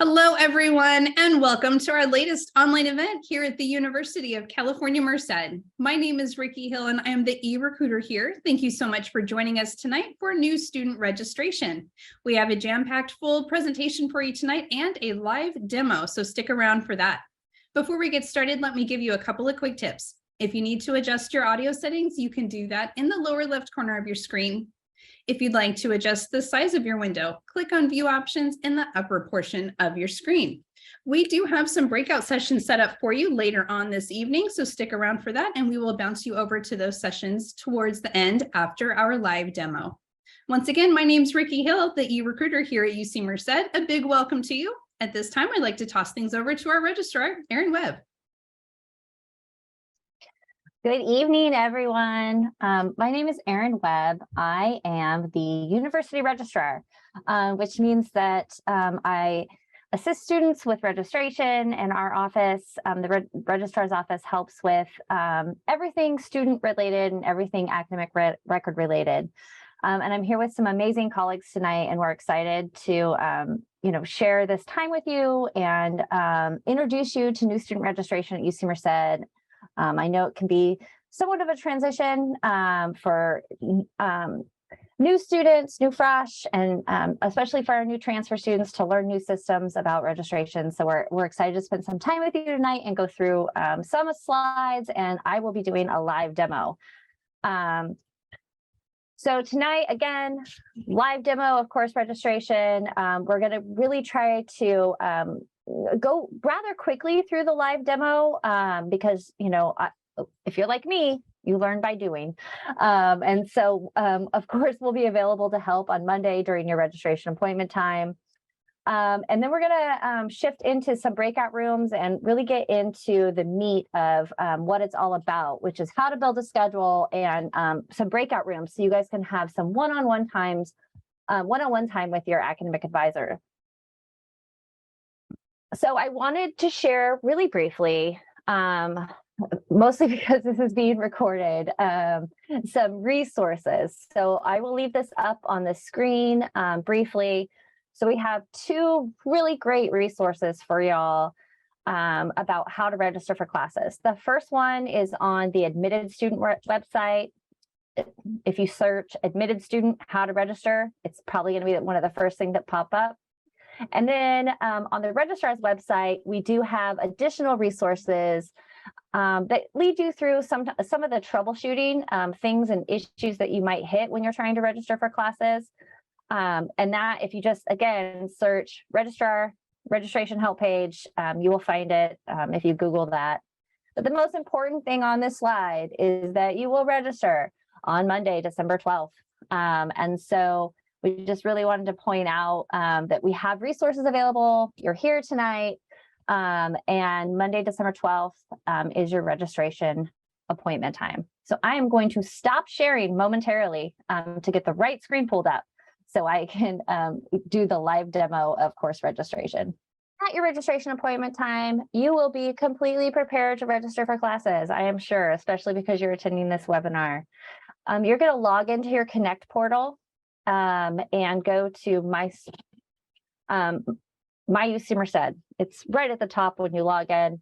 Hello, everyone, and welcome to our latest online event here at the University of California, Merced. My name is Ricky Hill, and I am the e-recruiter here. Thank you so much for joining us tonight for new student registration. We have a jam-packed full presentation for you tonight and a live demo, so stick around for that. Before we get started, let me give you a couple of quick tips. If you need to adjust your audio settings, you can do that in the lower left corner of your screen. If you'd like to adjust the size of your window, click on View Options in the upper portion of your screen. We do have some breakout sessions set up for you later on this evening, so stick around for that, and we will bounce you over to those sessions towards the end after our live demo. Once again, my name's Ricky Hill, the e-recruiter here at UC Merced. A big welcome to you. At this time, I'd like to toss things over to our registrar, Erin Webb. Good evening, everyone. My name is Erin Webb. I am the University Registrar, which means that I assist students with registration, and our office, the Registrar's office, helps with everything student-related and everything academic record related. And I'm here with some amazing colleagues tonight, and we're excited to share this time with you and introduce you to new student registration at UC Merced. I know it can be somewhat of a transition for new students, new fresh, and especially for our new transfer students to learn new systems about registration. So we're excited to spend some time with you tonight and go through some slides, and I will be doing a live demo. So tonight, again, live demo of course registration. We're going to really try to go rather quickly through the live demo because, if you're like me, you learn by doing. And so, of course, we'll be available to help on Monday during your registration appointment time. And then we're going to shift into some breakout rooms and really get into the meat of what it's all about, which is how to build a schedule and some breakout rooms so you guys can have some one-on-one time with your academic advisor. So I wanted to share really briefly, mostly because this is being recorded, some resources. So I will leave this up on the screen briefly. So we have two really great resources for y'all about how to register for classes. The first one is on the admitted student website. If you search admitted student, how to register, it's probably going to be one of the first things that pop up. And then on the registrar's website, we do have additional resources that lead you through some of the troubleshooting things and issues that you might hit when you're trying to register for classes. And that, if you just, again, search registrar registration help page, you will find it if you Google that. But the most important thing on this slide is that you will register on Monday, December 12th. And so we just really wanted to point out that we have resources available. You're here tonight, and Monday, December 12th is your registration appointment time. So I am going to stop sharing momentarily to get the right screen pulled up so I can do the live demo of course registration. At your registration appointment time, you will be completely prepared to register for classes, I am sure, especially because you're attending this webinar. You're going to log into your Connect portal and go to my UC Merced. It's right at the top when you log in.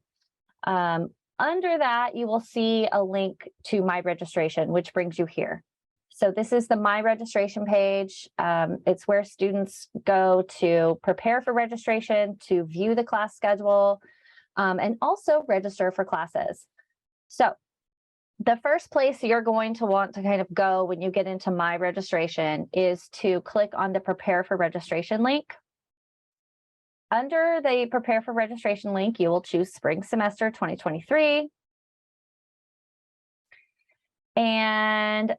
Under that, you will see a link to My Registration, which brings you here. So this is the My Registration page. It's where students go to prepare for registration, to view the class schedule, and also register for classes. So the first place you're going to want to kind of go when you get into My Registration is to click on the Prepare for Registration link. Under the Prepare for Registration link, you will choose Spring Semester 2023. And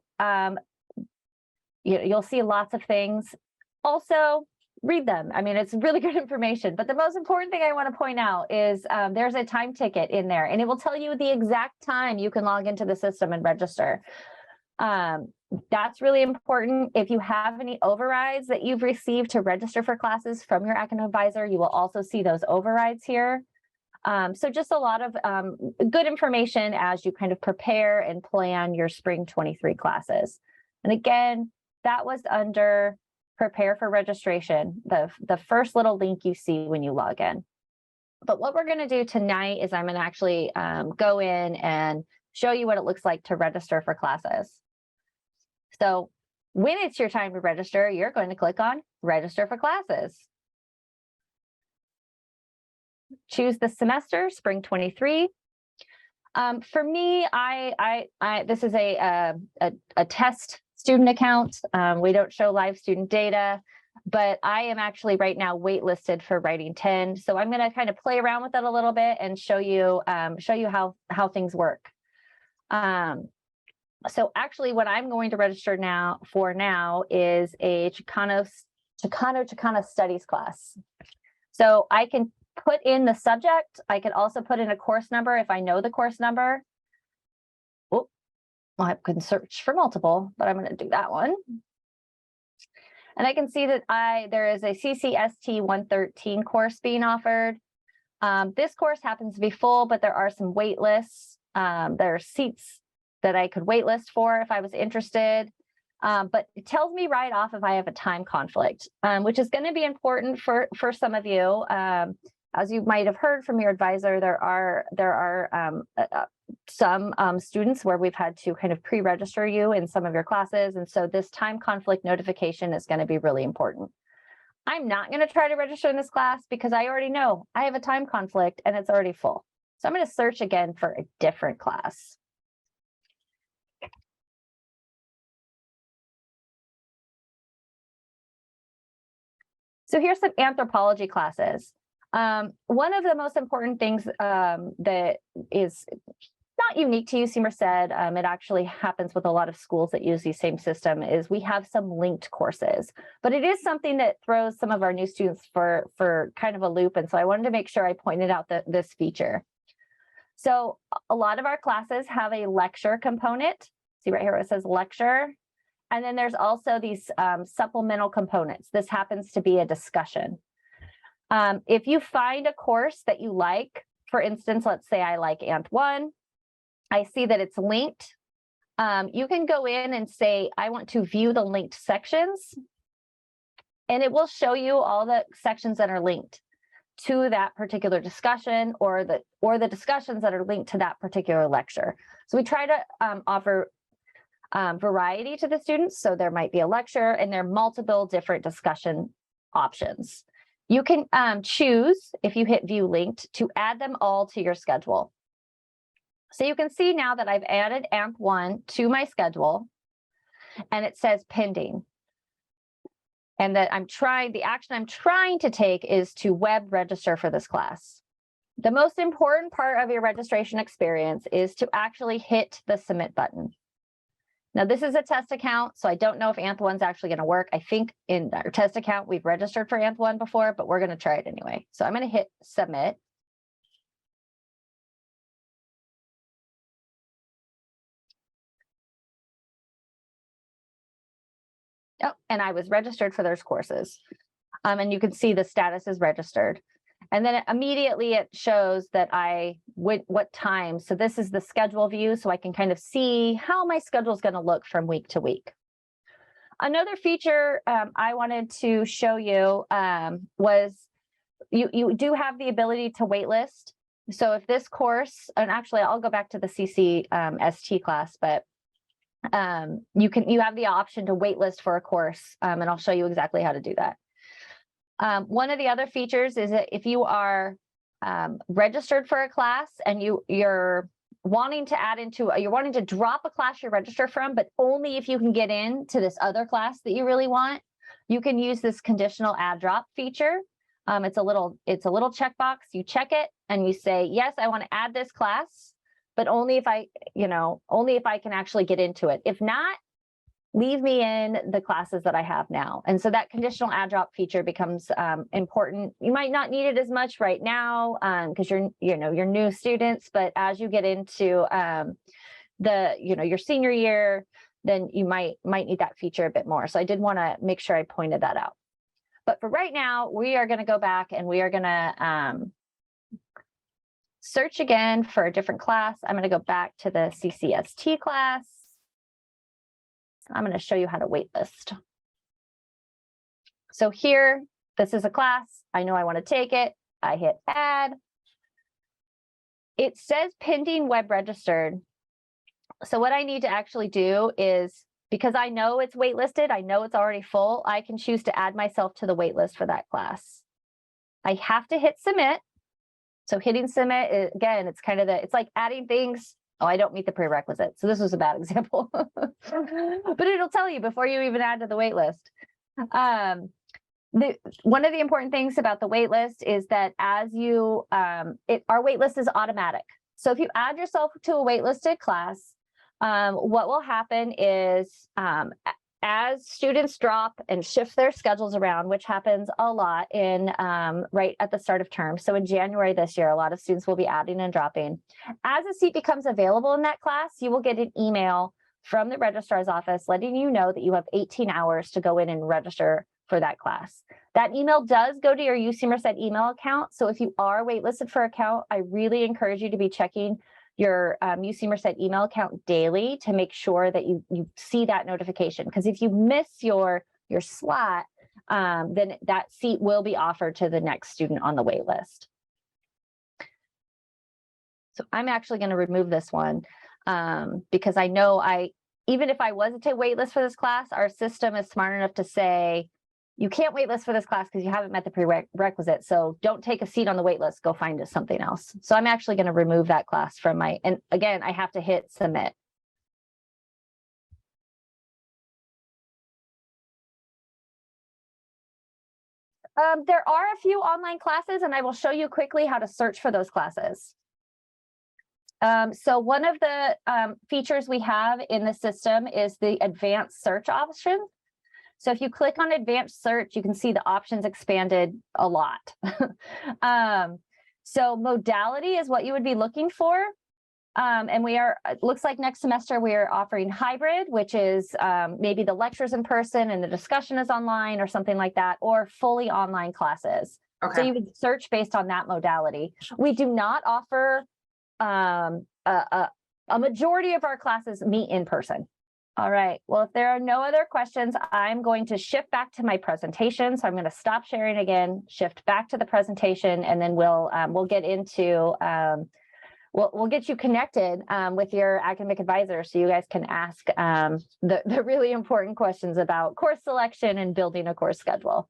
you'll see lots of things. Also, read them. I mean, it's really good information, but the most important thing I want to point out is there's a time ticket in there, and it will tell you the exact time you can log into the system and register. That's really important. If you have any overrides that you've received to register for classes from your academic advisor, you will also see those overrides here. So just a lot of good information as you kind of prepare and plan your spring 23 classes. And again, that was under prepare for registration, the first little link you see when you log in. But what we're going to do tonight is I'm going to actually go in and show you what it looks like to register for classes. So when it's your time to register, you're going to click on register for classes. Choose the semester, spring 23. For me, this is a test student account. We don't show live student data, but I am actually right now waitlisted for writing 10. So I'm going to kind of play around with it a little bit and show you how things work. So actually what I'm going to register now is a Chicano studies class. So I can put in the subject. I can also put in a course number if I know the course number. Oh, well, I can search for multiple, but I'm going to do that one. And I can see that there is a CCST 113 course being offered. This course happens to be full, but there are some wait lists. There are seats that I could wait list for if I was interested. But it tells me right off if I have a time conflict, which is going to be important for some of you. As you might have heard from your advisor, there are some students where we've had to kind of pre-register you in some of your classes. And so this time conflict notification is going to be really important. I'm not going to try to register in this class because I already know I have a time conflict and it's already full. So I'm going to search again for a different class. So here's some anthropology classes. One of the most important things that is not unique to UC Merced, it actually happens with a lot of schools that use the same system, is we have some linked courses, but it is something that throws some of our new students for kind of a loop. And so I wanted to make sure I pointed out this feature. So a lot of our classes have a lecture component. See right here, it says lecture. And then there's also these supplemental components. This happens to be a discussion. If you find a course that you like, for instance, let's say I like ANT1, I see that it's linked. You can go in and say, I want to view the linked sections, and it will show you all the sections that are linked to that particular discussion or the discussions that are linked to that particular lecture. So we try to offer variety to the students. So there might be a lecture and there are multiple different discussion options. You can choose, if you hit view linked, to add them all to your schedule. So you can see now that I've added AMP1 to my schedule and it says pending. And that the action I'm trying to take is to web register for this class. The most important part of your registration experience is to actually hit the submit button. Now, this is a test account, so I don't know if ANT1 is actually going to work. I think in our test account, we've registered for ANT1 before, but we're going to try it anyway. So I'm going to hit submit. Oh, and I was registered for those courses. And you can see the status is registered. And then immediately it shows that what time. So this is the schedule view, so I can kind of see how my schedule is going to look from week to week. Another feature I wanted to show you was you do have the ability to waitlist. So if this course, and actually I'll go back to the CCST class, but you have the option to waitlist for a course, and I'll show you exactly how to do that. One of the other features is that if you are registered for a class and you're wanting to drop a class you're registered from, but only if you can get into this other class that you really want, you can use this conditional add drop feature. It's a little checkbox. You check it and you say, yes, I want to add this class, but only if I can actually get into it. If not, leave me in the classes that I have now. And so that conditional add drop feature becomes important. You might not need it as much right now because you're new students, but as you get into your senior year, then you might need that feature a bit more. So I did want to make sure I pointed that out. But for right now, we are going to go back and we are going to search again for a different class. I'm going to go back to the CCST class. I'm going to show you how to waitlist. So here, this is a class. I know I want to take it. I hit add. It says pending web registered. So what I need to actually do is, because I know it's waitlisted, I know it's already full, I can choose to add myself to the waitlist for that class. I have to hit submit. So hitting submit, again, it's kind of it's like adding things. Oh, I don't meet the prerequisite. So this was a bad example, but it'll tell you before you even add to the waitlist. One of the important things about the waitlist is that as you, our waitlist is automatic. So if you add yourself to a waitlisted class, what will happen is as students drop and shift their schedules around, which happens a lot in right at the start of term. So in January this year, a lot of students will be adding and dropping. As a seat becomes available in that class, you will get an email from the registrar's office letting you know that you have 18 hours to go in and register for that class. That email does go to your UC Merced email account. So if you are waitlisted for account, I really encourage you to be checking your UC Merced email account daily to make sure that you see that notification. Because if you miss your slot, then that seat will be offered to the next student on the wait list. So I'm actually going to remove this one because I know even if I wasn't to waitlist for this class, our system is smart enough to say, you can't waitlist for this class because you haven't met the prerequisite. So don't take a seat on the waitlist, go find something else. So I'm actually going to remove that class from and again, I have to hit submit. There are a few online classes, and I will show you quickly how to search for those classes. So one of the features we have in the system is the advanced search option. So if you click on advanced search, you can see the options expanded a lot. So modality is what you would be looking for. And it looks like next semester we are offering hybrid, which is maybe the lectures in person and the discussion is online or something like that, or fully online classes. Okay. So you would search based on that modality. We do not offer a majority of our classes meet in person. All right, well, if there are no other questions, I'm going to shift back to my presentation. So I'm going to stop sharing again, shift back to the presentation, and then we'll get into, we'll get you connected with your academic advisor so you guys can ask the really important questions about course selection and building a course schedule.